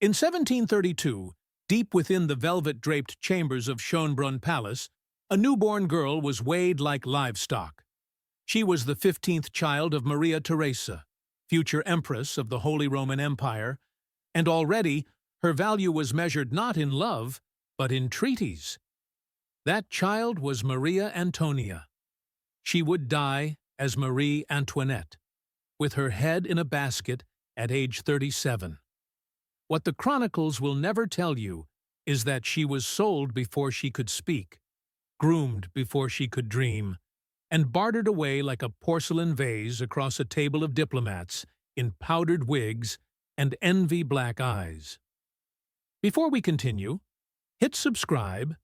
In 1732, deep within the velvet-draped chambers of Schönbrunn Palace, a newborn girl was weighed like livestock. She was the 15th child of Maria Theresa, future Empress of the Holy Roman Empire, and already her value was measured not in love, but in treaties. That child was Maria Antonia. She would die as Marie Antoinette, with her head in a basket at age 37. What the chronicles will never tell you is that she was sold before she could speak, groomed before she could dream, and bartered away like a porcelain vase across a table of diplomats in powdered wigs and envy-black eyes. Before we continue, hit subscribe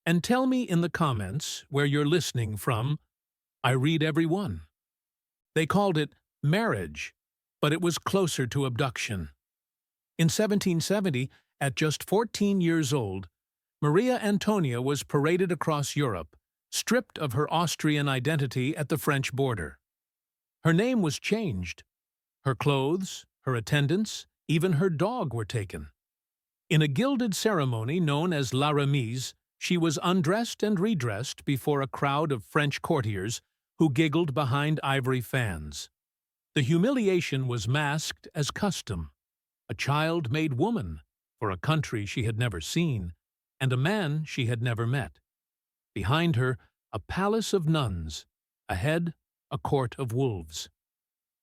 and tell me in the comments where you're listening from. I read every one. They called it marriage, but it was closer to abduction. In 1770, at just 14 years old, Maria Antonia was paraded across Europe, stripped of her Austrian identity at the French border. Her name was changed. Her clothes, her attendants, even her dog were taken. In a gilded ceremony known as la remise, she was undressed and redressed before a crowd of French courtiers who giggled behind ivory fans. The humiliation was masked as custom. A child-made woman for a country she had never seen, and a man she had never met. Behind her, a palace of nuns, ahead, a court of wolves.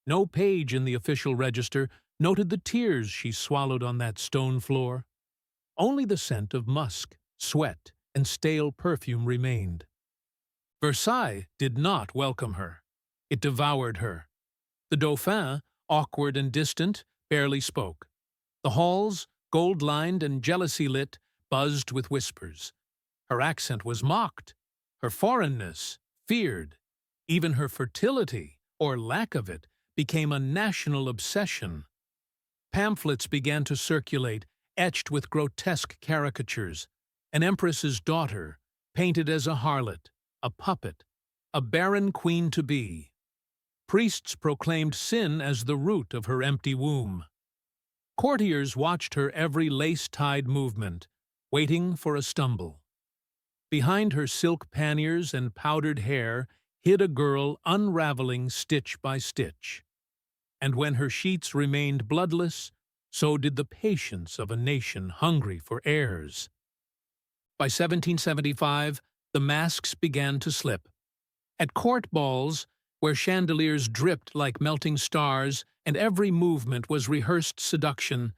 No page in the official register noted the tears she swallowed on that stone floor. Only the scent of musk, sweat, and stale perfume remained. Versailles did not welcome her. It devoured her. The Dauphin, awkward and distant, barely spoke. The halls, gold-lined and jealousy-lit, buzzed with whispers. Her accent was mocked, her foreignness feared. Even her fertility, or lack of it, became a national obsession. Pamphlets began to circulate, etched with grotesque caricatures. An empress's daughter, painted as a harlot, a puppet, a barren queen-to-be. Priests proclaimed sin as the root of her empty womb. Courtiers watched her every lace-tied movement, waiting for a stumble. Behind her silk panniers and powdered hair hid a girl unraveling stitch by stitch. And when her sheets remained bloodless, so did the patience of a nation hungry for heirs. By 1775, the masks began to slip. At court balls, where chandeliers dripped like melting stars and every movement was rehearsed seduction,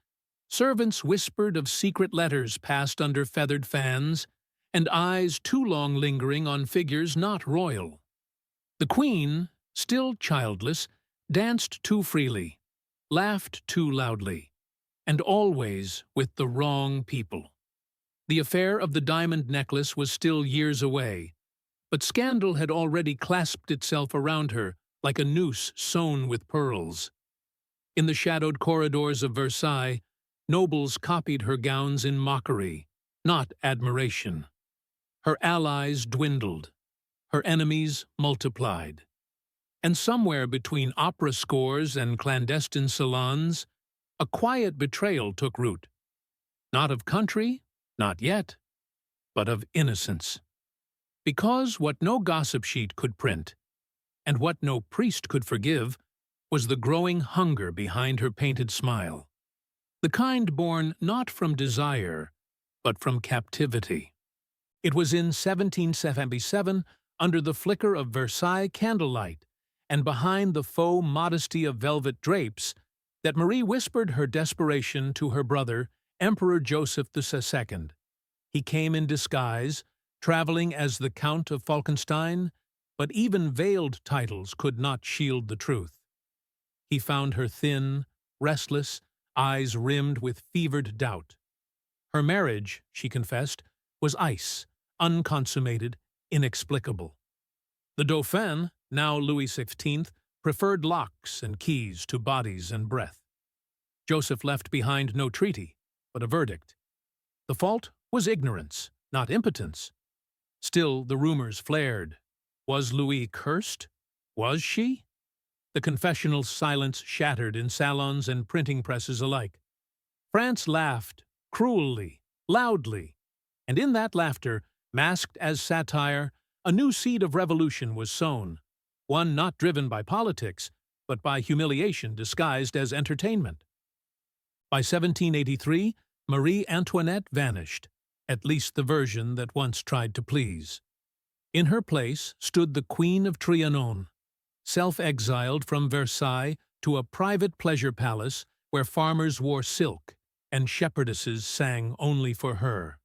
servants whispered of secret letters passed under feathered fans, and eyes too long lingering on figures not royal. The queen, still childless, danced too freely, laughed too loudly, and always with the wrong people. The affair of the diamond necklace was still years away, but scandal had already clasped itself around her like a noose sewn with pearls. In the shadowed corridors of Versailles, nobles copied her gowns in mockery, not admiration. Her allies dwindled, her enemies multiplied. And somewhere between opera scores and clandestine salons, a quiet betrayal took root. Not of country, not yet, but of innocence. Because what no gossip sheet could print, and what no priest could forgive, was the growing hunger behind her painted smile. The kind born not from desire, but from captivity. It was in 1777, under the flicker of Versailles candlelight, and behind the faux modesty of velvet drapes, that Marie whispered her desperation to her brother, Emperor Joseph II. He came in disguise, traveling as the Count of Falkenstein, but even veiled titles could not shield the truth. He found her thin, restless, eyes rimmed with fevered doubt. Her marriage, she confessed, was ice, unconsummated, inexplicable. The Dauphin, now Louis XVI, preferred locks and keys to bodies and breath. Joseph left behind no treaty, but a verdict. The fault was ignorance, not impotence. Still, the rumors flared. Was Louis cursed? Was she? The confessional silence shattered in salons and printing presses alike. France laughed, cruelly, loudly, and in that laughter, masked as satire, a new seed of revolution was sown, one not driven by politics, but by humiliation disguised as entertainment. By 1783, Marie Antoinette vanished, at least the version that once tried to please. In her place stood the Queen of Trianon, self-exiled from Versailles to a private pleasure palace where farmers wore silk and shepherdesses sang only for her.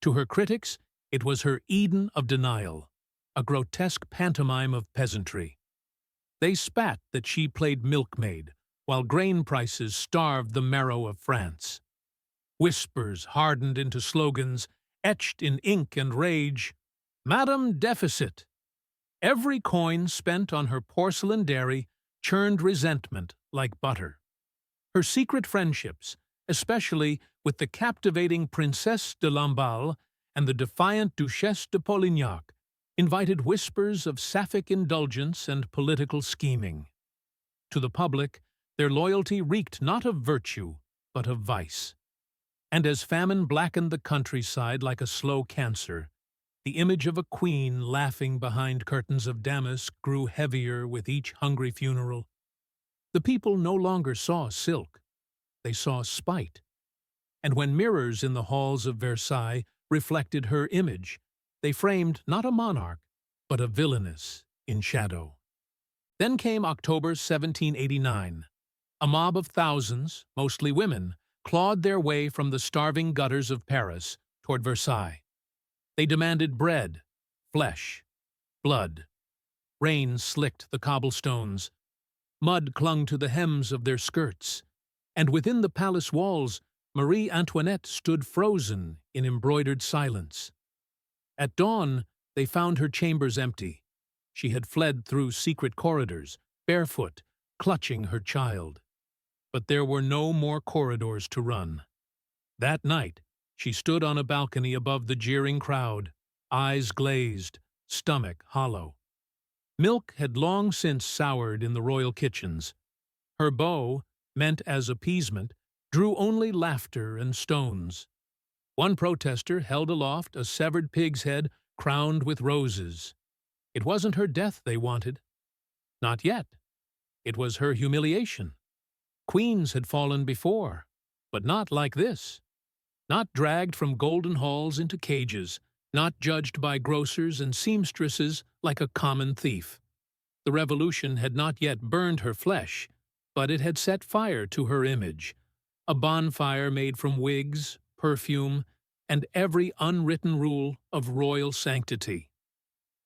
To her critics, it was her Eden of denial, a grotesque pantomime of peasantry. They spat that she played milkmaid, while grain prices starved the marrow of France. Whispers hardened into slogans, etched in ink and rage, "Madame Deficit." Every coin spent on her porcelain dairy churned resentment like butter. Her secret friendships, especially with the captivating Princesse de Lamballe and the defiant Duchesse de Polignac, invited whispers of sapphic indulgence and political scheming. To the public, their loyalty reeked not of virtue, but of vice. And as famine blackened the countryside like a slow cancer, the image of a queen laughing behind curtains of damask grew heavier with each hungry funeral. The people no longer saw silk, they saw spite. And when mirrors in the halls of Versailles reflected her image, they framed not a monarch, but a villainess in shadow. Then came October 1789. A mob of thousands, mostly women, clawed their way from the starving gutters of Paris toward Versailles. They demanded bread, flesh, blood. Rain slicked the cobblestones. Mud clung to the hems of their skirts. And within the palace walls, Marie Antoinette stood frozen in embroidered silence. At dawn, they found her chambers empty. She had fled through secret corridors, barefoot, clutching her child. But there were no more corridors to run. That night, she stood on a balcony above the jeering crowd, eyes glazed, stomach hollow. Milk had long since soured in the royal kitchens. Her bow, meant as appeasement, drew only laughter and stones. One protester held aloft a severed pig's head crowned with roses. It wasn't her death they wanted. Not yet. It was her humiliation. Queens had fallen before, but not like this. Not dragged from golden halls into cages, not judged by grocers and seamstresses like a common thief. The revolution had not yet burned her flesh, but it had set fire to her image, a bonfire made from wigs, perfume, and every unwritten rule of royal sanctity.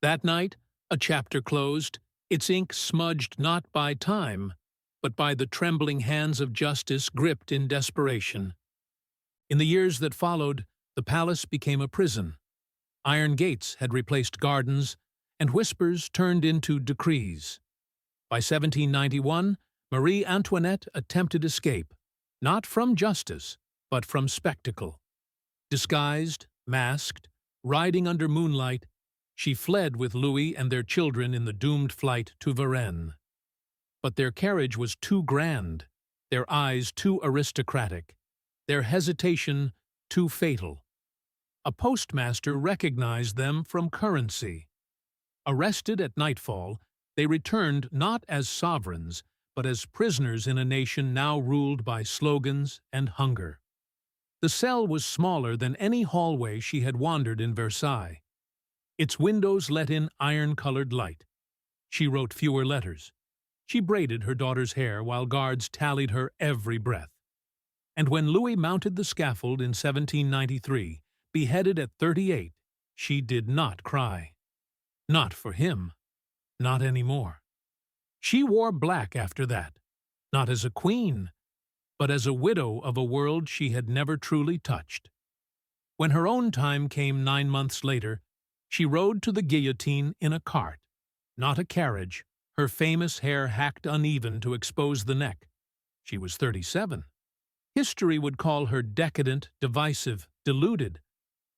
That night, a chapter closed, its ink smudged not by time, but by the trembling hands of justice gripped in desperation. In the years that followed, the palace became a prison. Iron gates had replaced gardens, and whispers turned into decrees. By 1791, Marie Antoinette attempted escape, not from justice, but from spectacle. Disguised, masked, riding under moonlight, she fled with Louis and their children in the doomed flight to Varennes. But their carriage was too grand, their eyes too aristocratic, their hesitation too fatal. A postmaster recognized them from currency. Arrested at nightfall, they returned not as sovereigns, but as prisoners in a nation now ruled by slogans and hunger. The cell was smaller than any hallway she had wandered in Versailles. Its windows let in iron-colored light. She wrote fewer letters. She braided her daughter's hair while guards tallied her every breath. And when Louis mounted the scaffold in 1793, beheaded at 38, she did not cry. Not for him. Not anymore. She wore black after that, not as a queen, but as a widow of a world she had never truly touched. When her own time came 9 months later, she rode to the guillotine in a cart, not a carriage, her famous hair hacked uneven to expose the neck. She was 37. History would call her decadent, divisive, deluded.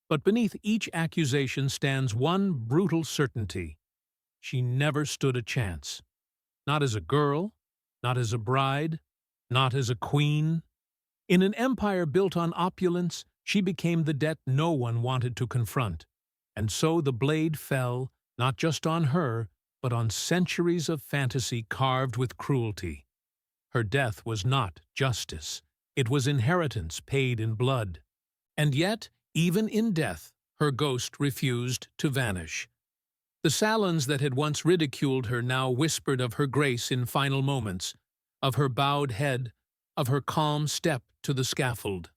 But beneath each accusation stands one brutal certainty. She never stood a chance. Not as a girl, not as a bride, not as a queen, In an empire built on opulence, she became the debt no one wanted to confront. And so the blade fell, not just on her, but on centuries of fantasy carved with cruelty. Her death was not justice. It was inheritance paid in blood. And yet, even in death, her ghost refused to vanish. The salons that had once ridiculed her now whispered of her grace in final moments, of her bowed head, of her calm step to the scaffold.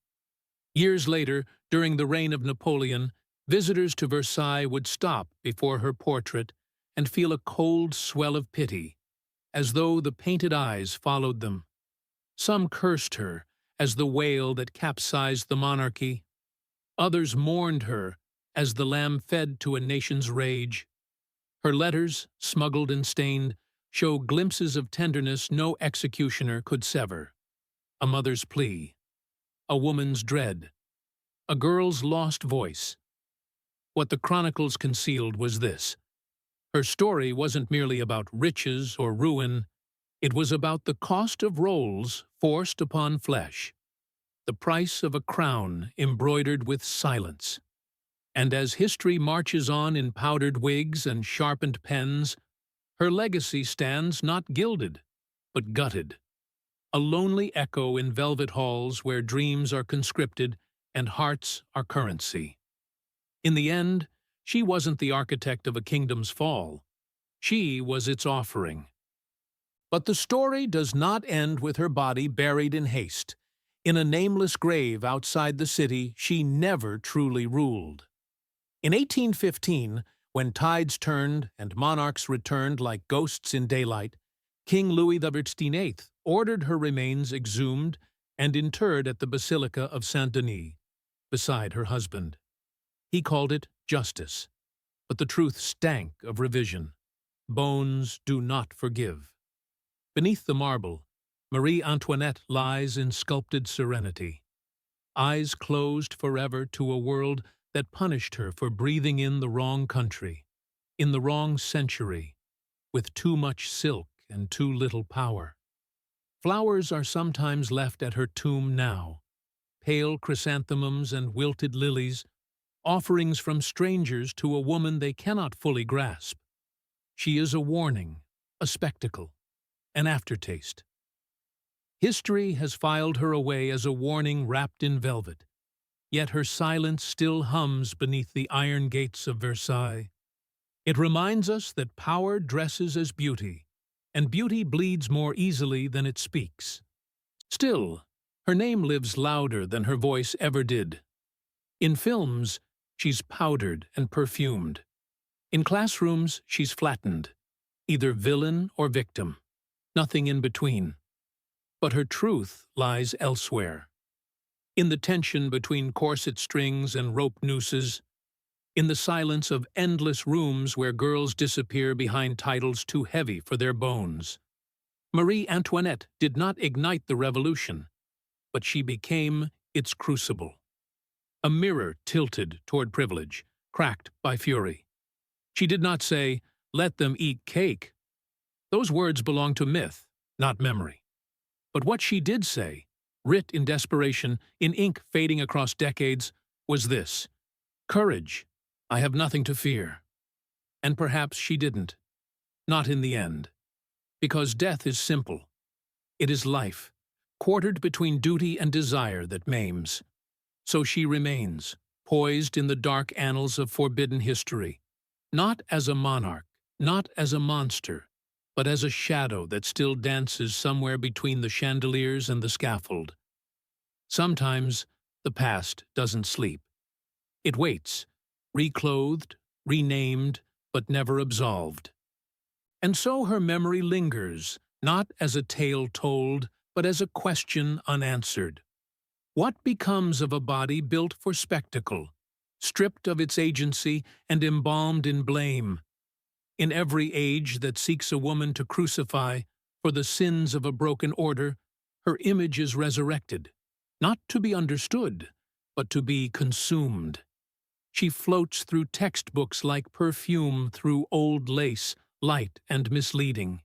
Years later, during the reign of Napoleon, visitors to Versailles would stop before her portrait and feel a cold swell of pity, as though the painted eyes followed them. Some cursed her as the whale that capsized the monarchy. Others mourned her as the lamb fed to a nation's rage. Her letters, smuggled and stained, show glimpses of tenderness no executioner could sever. A mother's plea, a woman's dread, a girl's lost voice. What the chronicles concealed was this: her story wasn't merely about riches or ruin, it was about the cost of roles forced upon flesh, the price of a crown embroidered with silence. And as history marches on in powdered wigs and sharpened pens, her legacy stands not gilded, but gutted. A lonely echo in velvet halls where dreams are conscripted and hearts are currency. In the end, she wasn't the architect of a kingdom's fall. She was its offering. But the story does not end with her body buried in haste. In a nameless grave outside the city, she never truly ruled. In 1815, when tides turned and monarchs returned like ghosts in daylight, King Louis XIII ordered her remains exhumed and interred at the Basilica of Saint-Denis, beside her husband. He called it justice, but the truth stank of revision. Bones do not forgive. Beneath the marble, Marie Antoinette lies in sculpted serenity, eyes closed forever to a world that punished her for breathing in the wrong country, in the wrong century, with too much silk and too little power. Flowers are sometimes left at her tomb now, pale chrysanthemums and wilted lilies, offerings from strangers to a woman they cannot fully grasp. She is a warning, a spectacle, an aftertaste. History has filed her away as a warning wrapped in velvet, yet her silence still hums beneath the iron gates of Versailles. It reminds us that power dresses as beauty, and beauty bleeds more easily than it speaks. Still, her name lives louder than her voice ever did. In films, she's powdered and perfumed. In classrooms, she's flattened, either villain or victim, nothing in between. But her truth lies elsewhere. In the tension between corset strings and rope nooses, in the silence of endless rooms where girls disappear behind titles too heavy for their bones. Marie Antoinette did not ignite the revolution, but she became its crucible. A mirror tilted toward privilege, cracked by fury. She did not say, "Let them eat cake." Those words belong to myth, not memory. But what she did say, writ in desperation, in ink fading across decades, was this: "Courage, I have nothing to fear." And perhaps she didn't. Not in the end. Because death is simple. It is life, quartered between duty and desire, that maims. So she remains, poised in the dark annals of forbidden history, not as a monarch, not as a monster, but as a shadow that still dances somewhere between the chandeliers and the scaffold. Sometimes the past doesn't sleep. It waits, reclothed, renamed, but never absolved. And so her memory lingers, not as a tale told, but as a question unanswered. What becomes of a body built for spectacle, stripped of its agency and embalmed in blame? In every age that seeks a woman to crucify for the sins of a broken order, her image is resurrected, not to be understood, but to be consumed. She floats through textbooks like perfume through old lace, light and misleading.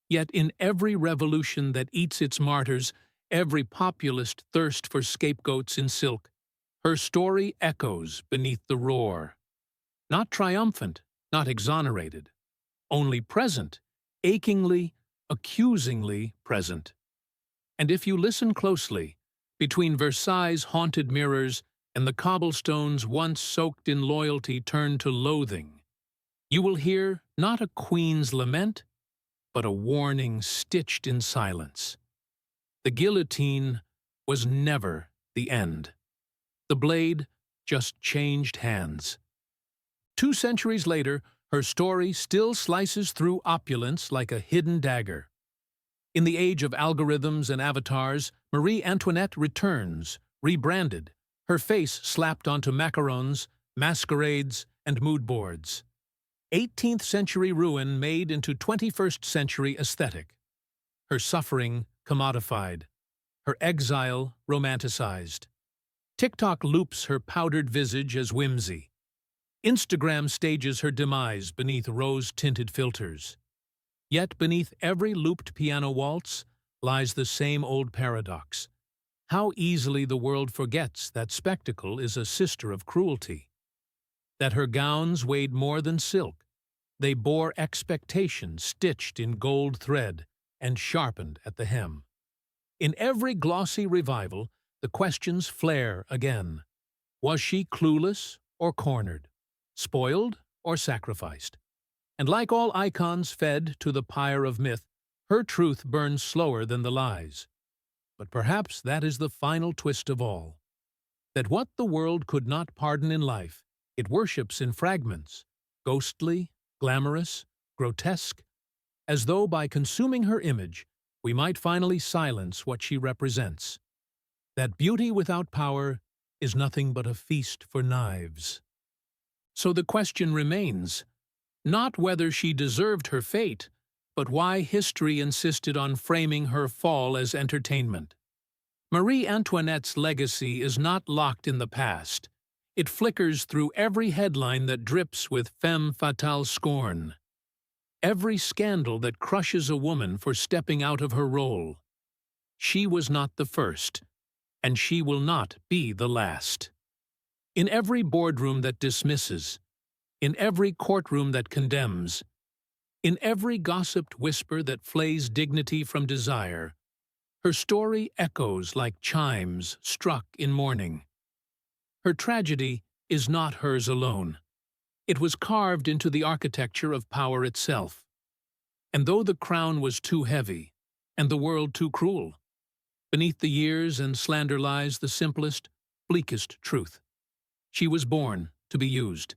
Yet in every revolution that eats its martyrs, every populist thirst for scapegoats in silk, her story echoes beneath the roar. Not triumphant, not exonerated, only present, achingly, accusingly present. And if you listen closely, between Versailles' haunted mirrors and the cobblestones once soaked in loyalty turned to loathing, you will hear not a queen's lament, but a warning stitched in silence. The guillotine was never the end. The blade just changed hands. 2 centuries later, her story still slices through opulence like a hidden dagger. In the age of algorithms and avatars, Marie Antoinette returns, rebranded, her face slapped onto macarons, masquerades, and mood boards. 18th century ruin made into 21st century aesthetic. Her suffering commodified, her exile romanticized. TikTok loops her powdered visage as whimsy. Instagram stages her demise beneath rose-tinted filters. Yet beneath every looped piano waltz lies the same old paradox. How easily the world forgets that spectacle is a sister of cruelty. That her gowns weighed more than silk. They bore expectation stitched in gold thread and sharpened at the hem. In every glossy revival, the questions flare again. Was she clueless or cornered? Spoiled or sacrificed? And like all icons fed to the pyre of myth, her truth burns slower than the lies. But perhaps that is the final twist of all. That what the world could not pardon in life, it worships in fragments, ghostly, glamorous, grotesque, as though by consuming her image, we might finally silence what she represents. That beauty without power is nothing but a feast for knives. So the question remains, not whether she deserved her fate, but why history insisted on framing her fall as entertainment. Marie Antoinette's legacy is not locked in the past. It flickers through every headline that drips with femme fatale scorn. Every scandal that crushes a woman for stepping out of her role. She was not the first, and she will not be the last. In every boardroom that dismisses, in every courtroom that condemns, in every gossiped whisper that flays dignity from desire, her story echoes like chimes struck in mourning. Her tragedy is not hers alone. It was carved into the architecture of power itself. And though the crown was too heavy, and the world too cruel, beneath the years and slander lies the simplest, bleakest truth. She was born to be used,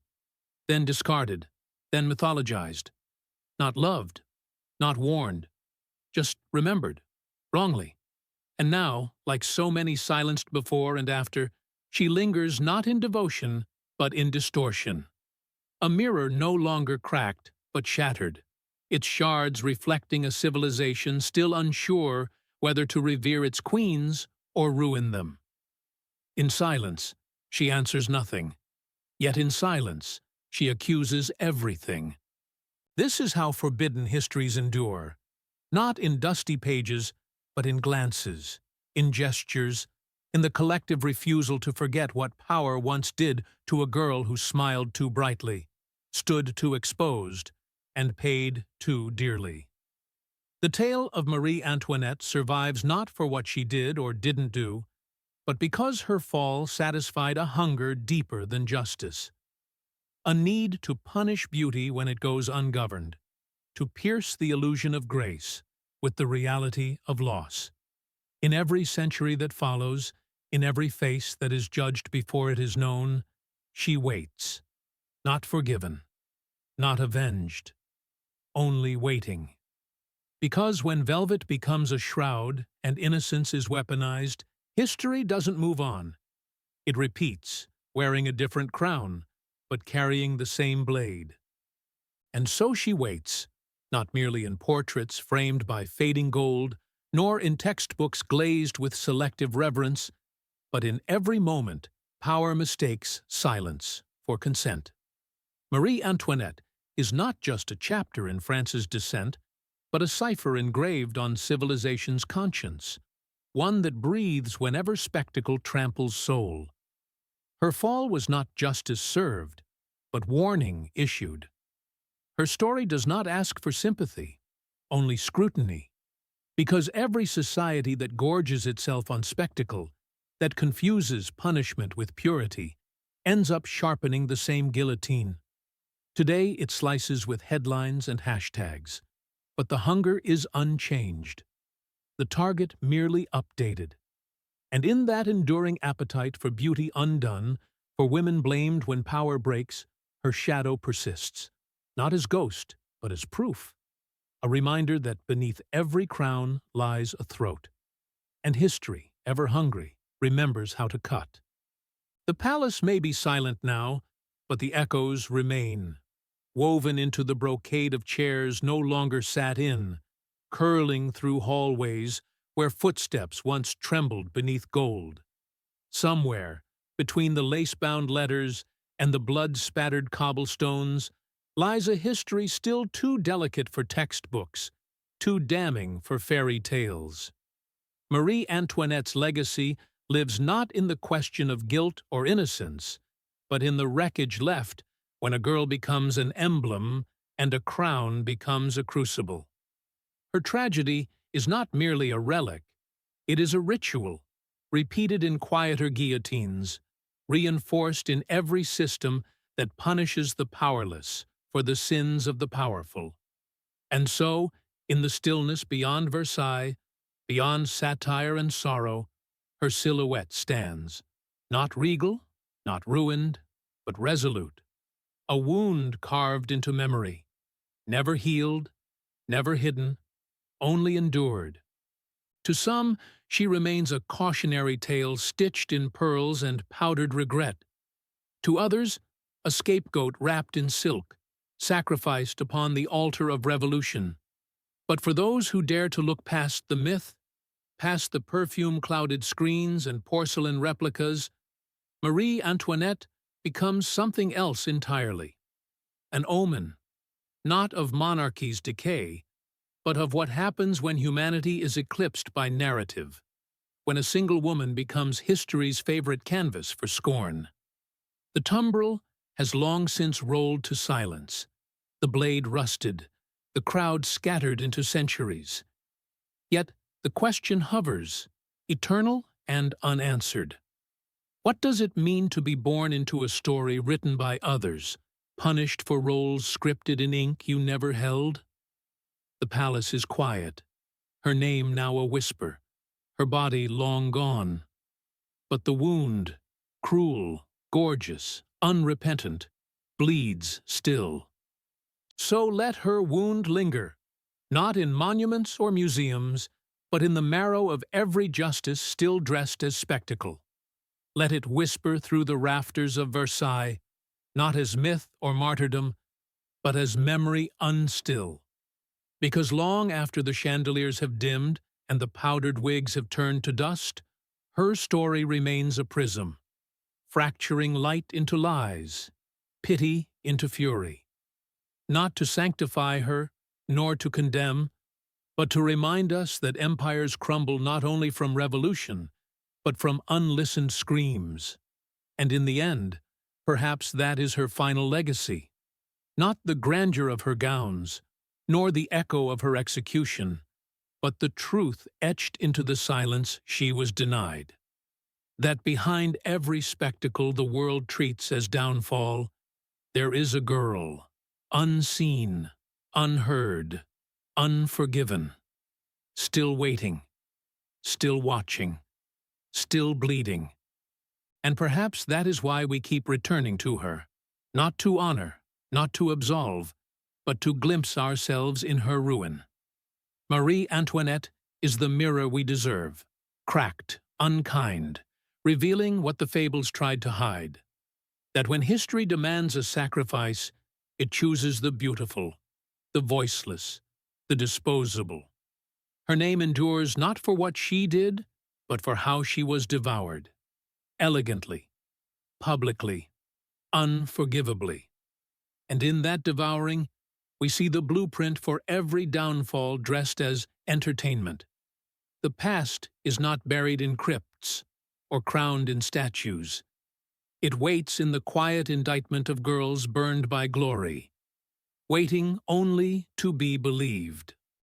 then discarded, then mythologized. Not loved, not warned, just remembered, wrongly. And now, like so many silenced before and after, she lingers not in devotion, but in distortion. A mirror no longer cracked, but shattered, its shards reflecting a civilization still unsure whether to revere its queens or ruin them. In silence, she answers nothing. Yet in silence, she accuses everything. This is how forbidden histories endure, not in dusty pages, but in glances, in gestures, in the collective refusal to forget what power once did to a girl who smiled too brightly, stood too exposed, and paid too dearly. The tale of Marie Antoinette survives not for what she did or didn't do, but because her fall satisfied a hunger deeper than justice. A need to punish beauty when it goes ungoverned, to pierce the illusion of grace with the reality of loss. In every century that follows, in every face that is judged before it is known, she waits, not forgiven, not avenged, only waiting. Because when velvet becomes a shroud and innocence is weaponized, history doesn't move on. It repeats, wearing a different crown, but carrying the same blade. And so she waits, not merely in portraits framed by fading gold, nor in textbooks glazed with selective reverence, but in every moment power mistakes silence for consent. Marie Antoinette is not just a chapter in France's descent, but a cipher engraved on civilization's conscience, one that breathes whenever spectacle tramples soul. Her fall was not justice served, but warning issued. Her story does not ask for sympathy, only scrutiny, because every society that gorges itself on spectacle, that confuses punishment with purity, ends up sharpening the same guillotine. Today it slices with headlines and hashtags, but the hunger is unchanged, the target merely updated. And in that enduring appetite for beauty undone, for women blamed when power breaks, her shadow persists, not as ghost, but as proof, a reminder that beneath every crown lies a throat, and history, ever hungry, remembers how to cut. The palace may be silent now, but the echoes remain, woven into the brocade of chairs no longer sat in, curling through hallways where footsteps once trembled beneath gold. Somewhere, between the lace-bound letters and the blood-spattered cobblestones, lies a history still too delicate for textbooks, too damning for fairy tales. Marie Antoinette's legacy lives not in the question of guilt or innocence, but in the wreckage left when a girl becomes an emblem and a crown becomes a crucible. Her tragedy is not merely a relic, it is a ritual, repeated in quieter guillotines, reinforced in every system that punishes the powerless for the sins of the powerful. And so, in the stillness beyond Versailles, beyond satire and sorrow, her silhouette stands, not regal, not ruined, but resolute, a wound carved into memory, never healed, never hidden, only endured. To some, she remains a cautionary tale stitched in pearls and powdered regret. To others, a scapegoat wrapped in silk, sacrificed upon the altar of revolution. But for those who dare to look past the myth, past the perfume-clouded screens and porcelain replicas, Marie Antoinette becomes something else entirely. An omen, not of monarchy's decay, but of what happens when humanity is eclipsed by narrative, when a single woman becomes history's favorite canvas for scorn. The tumbril has long since rolled to silence, the blade rusted, the crowd scattered into centuries. Yet the question hovers, eternal and unanswered. What does it mean to be born into a story written by others, punished for roles scripted in ink you never held? The palace is quiet, her name now a whisper, her body long gone. But the wound, cruel, gorgeous, unrepentant, bleeds still. So let her wound linger, not in monuments or museums, but in the marrow of every justice still dressed as spectacle. Let it whisper through the rafters of Versailles, not as myth or martyrdom, but as memory unstill. Because long after the chandeliers have dimmed and the powdered wigs have turned to dust, her story remains a prism, fracturing light into lies, pity into fury. Not to sanctify her, nor to condemn, but to remind us that empires crumble not only from revolution, but from unlistened screams. And in the end, perhaps that is her final legacy. Not the grandeur of her gowns, nor the echo of her execution, but the truth etched into the silence she was denied. That behind every spectacle the world treats as downfall, there is a girl, unseen, unheard, unforgiven, still waiting, still watching, still bleeding. And perhaps that is why we keep returning to her, not to honor, not to absolve, but to glimpse ourselves in her ruin. Marie Antoinette is the mirror we deserve, cracked, unkind, revealing what the fables tried to hide. That when history demands a sacrifice, it chooses the beautiful, the voiceless, the disposable. Her name endures not for what she did, but for how she was devoured. Elegantly, publicly, unforgivably. And in that devouring, we see the blueprint for every downfall dressed as entertainment. The past is not buried in crypts or crowned in statues. It waits in the quiet indictment of girls burned by glory, waiting only to be believed.